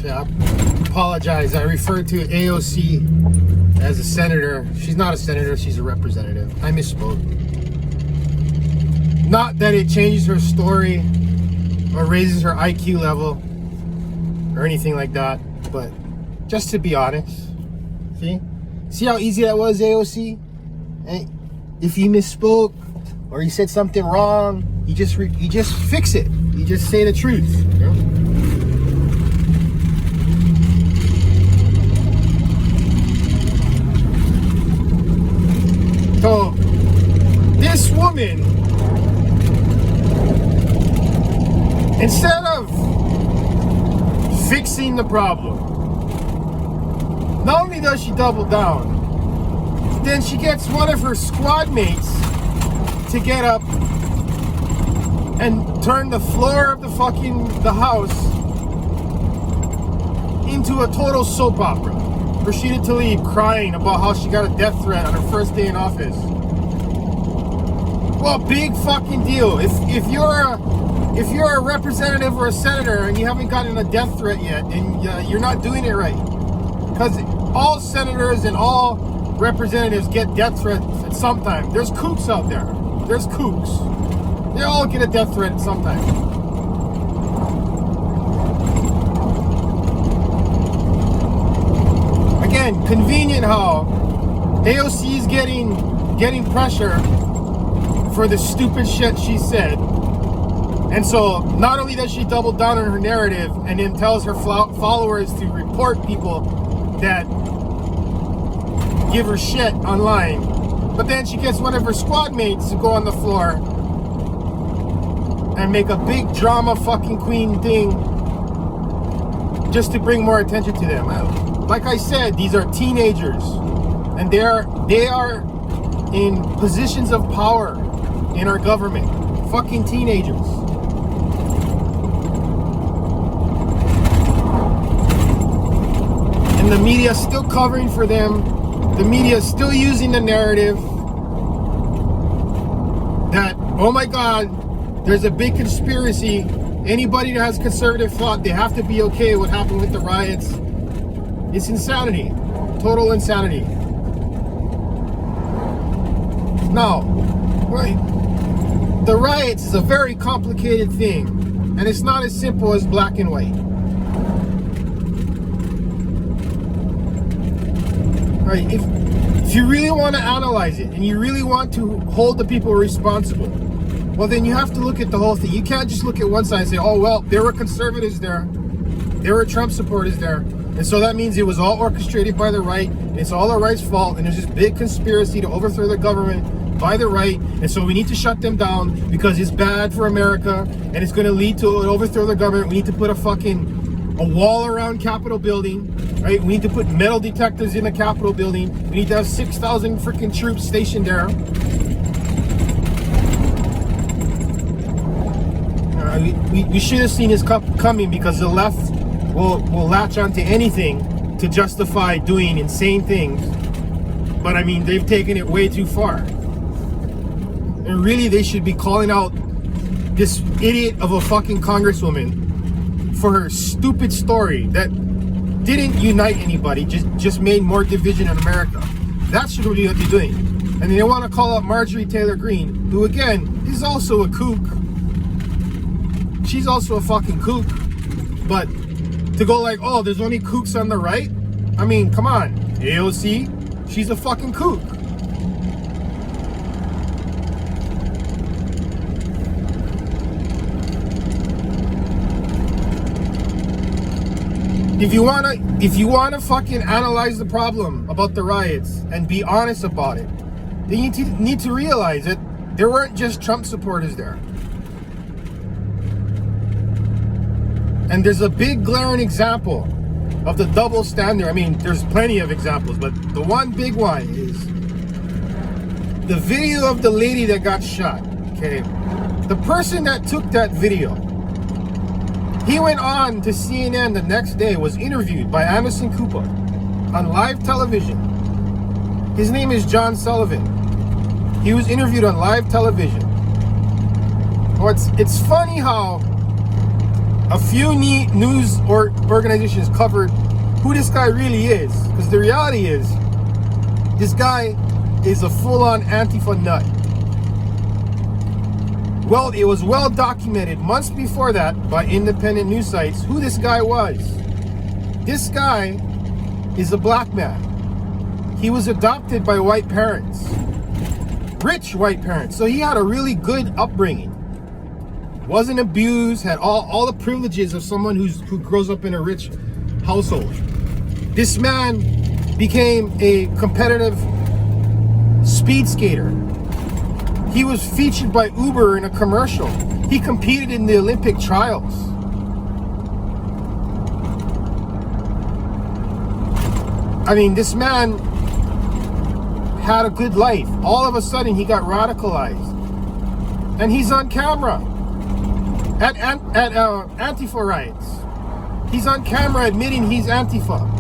Yeah, I apologize. I referred to AOC as a senator. She's not a senator, she's a representative. I misspoke. Not that it changes her story or raises her IQ level or anything like that, but just to be honest. See how easy that was, AOC? And if you misspoke or you said something wrong, you just fix it. You just say the truth. You know? So this woman, instead of fixing the problem, not only does she double down, then she gets one of her squad mates to get up and turn the floor of the house into a total soap opera. Rashida Tlaib crying about how she got a death threat on her first day in office. Well, big fucking deal. If you're a representative or a senator and you haven't gotten a death threat yet, then you're not doing it right. Because all senators and all representatives get death threats at some time. There's kooks out there. There's kooks. They all get a death threat at some time. Again, convenient how AOC is getting pressure for the stupid shit she said. And so not only does she double down on her narrative and then tells her followers to report people that give her shit online, but then she gets one of her squad mates to go on the floor and make a big drama fucking queen thing just to bring more attention to them. Like I said, these are teenagers and they are in positions of power in our government. Fucking teenagers. And the media is still covering for them. The media is still using the narrative that, oh my God, there's a big conspiracy. Anybody that has conservative thought, they have to be okay with what happened with the riots. It's insanity. Total insanity. Now, right, the riots is a very complicated thing, and it's not as simple as black and white. Right? If you really want to analyze it and you really want to hold the people responsible, well, then you have to look at the whole thing. You can't just look at one side and say, oh, well, there were conservatives there. There were Trump supporters there. And so that means it was all orchestrated by the right. And it's all the right's fault. And there's this big conspiracy to overthrow the government by the right. And so we need to shut them down because it's bad for America. And it's going to lead to an overthrow of the government. We need to put a wall around Capitol building. Right? We need to put metal detectors in the Capitol building. We need to have 6,000 freaking troops stationed there. We should have seen this coming because the left will latch onto anything to justify doing insane things. But I mean, they've taken it way too far. And really, they should be calling out this idiot of a fucking congresswoman for her stupid story that didn't unite anybody, just made more division in America. That should be what they're doing. And they want to call out Marjorie Taylor Greene, who again is also a kook. She's also a fucking kook. But to go like, oh, there's only kooks on the right? I mean, come on. AOC, she's a fucking kook. If you wanna fucking analyze the problem about the riots and be honest about it, then you need to realize that there weren't just Trump supporters there. And there's a big glaring example of the double standard. I mean, there's plenty of examples, but the one big one is the video of the lady that got shot. Okay, the person that took that video, he went on to CNN the next day, was interviewed by Anderson Cooper on live television. His name is John Sullivan. He was interviewed on live television. Well, it's funny how a few news or organizations covered who this guy really is. Because the reality is, this guy is a full-on Antifa nut. Well, it was well documented months before that by independent news sites who this guy was. This guy is a black man. He was adopted by white parents, rich white parents. So he had a really good upbringing. Wasn't abused, had all the privileges of someone who grows up in a rich household. This man became a competitive speed skater. He was featured by Uber in a commercial. He competed in the Olympic trials. I mean, this man had a good life. All of a sudden, he got radicalized. And he's on camera at Antifa riots. He's on camera admitting he's Antifa.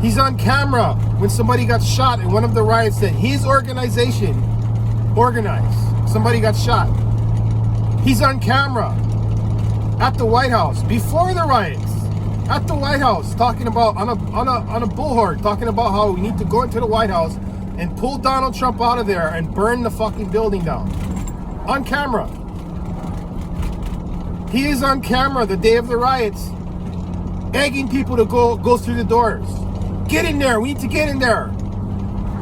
He's on camera when somebody got shot in one of the riots that his organization organized. Somebody got shot. He's on camera at the White House before the riots. At the White House, talking about on a bullhorn, talking about how we need to go into the White House and pull Donald Trump out of there and burn the fucking building down. On camera. He is on camera the day of the riots, begging people to go through the doors. Get in there. We need to get in there.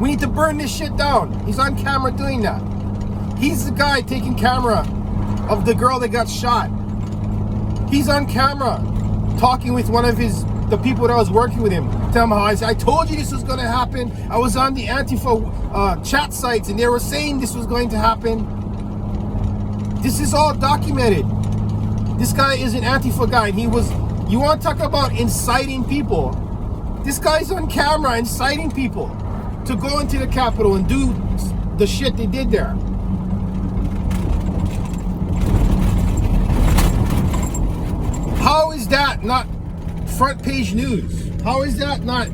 We need to burn this shit down. He's on camera doing that. He's the guy taking camera of the girl that got shot. He's on camera talking with one of the people that was working with him. Tell him how I told you this was going to happen. I was on the Antifa chat sites and they were saying this was going to happen. This is all documented. This guy is an Antifa guy. And you want to talk about inciting people? This guy's on camera inciting people to go into the Capitol and do the shit they did there. How is that not front page news? How is that not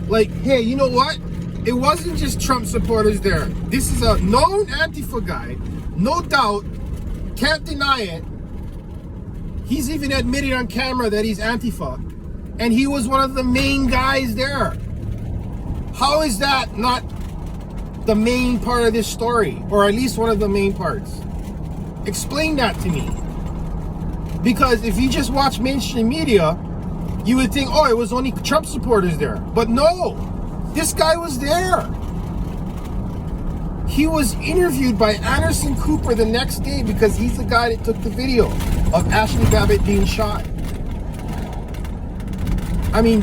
like, hey, you know what? It wasn't just Trump supporters there. This is a known Antifa guy, no doubt, can't deny it. He's even admitted on camera that he's Antifa. And he was one of the main guys there. How is that not the main part of this story? Or at least one of the main parts? Explain that to me. Because if you just watch mainstream media, you would think, oh, it was only Trump supporters there. But no, this guy was there. He was interviewed by Anderson Cooper the next day because he's the guy that took the video of Ashley Babbitt being shot. I mean,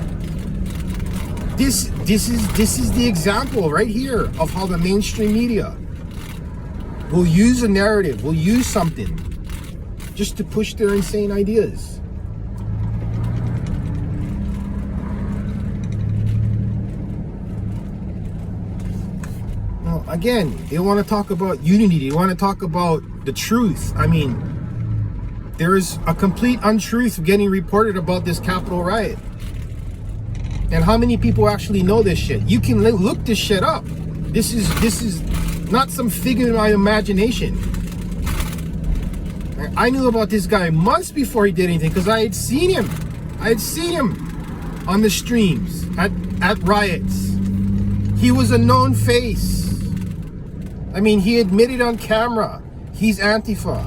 this is the example right here of how the mainstream media will use a narrative, will use something just to push their insane ideas. Now, again, they want to talk about unity. They want to talk about the truth. I mean, there is a complete untruth getting reported about this Capitol riot. And how many people actually know this shit? You can look this shit up. This is not some figure of my imagination. I knew about this guy months before he did anything because I had seen him. I had seen him on the streams at riots. He was a known face. I mean, he admitted on camera he's Antifa.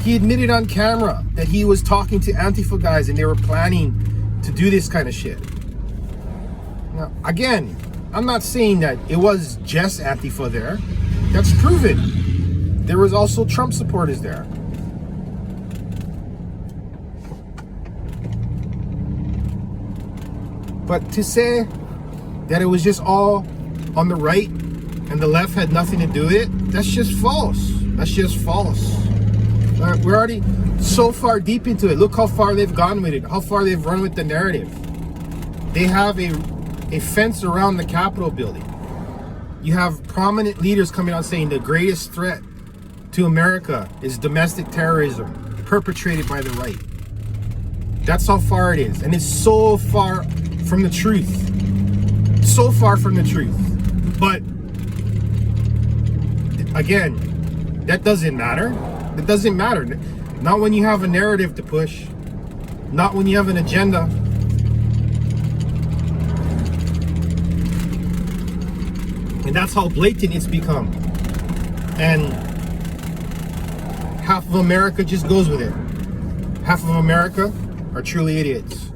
He admitted on camera that he was talking to Antifa guys and they were planning to do this kind of shit. Now, again, I'm not saying that it was just Antifa there. That's proven. There was also Trump supporters there. But to say that it was just all on the right and the left had nothing to do with it, that's just false. That's just false. We're already so far deep into it. Look how far they've gone with it, how far they've run with the narrative. They have a fence around the Capitol building. You have prominent leaders coming out saying the greatest threat to America is domestic terrorism perpetrated by the right. That's how far it is. And it's so far from the truth. So far from the truth. But again, that doesn't matter. It doesn't matter. Not when you have a narrative to push. Not when you have an agenda. And that's how blatant it's become. And half of America just goes with it. Half of America are truly idiots.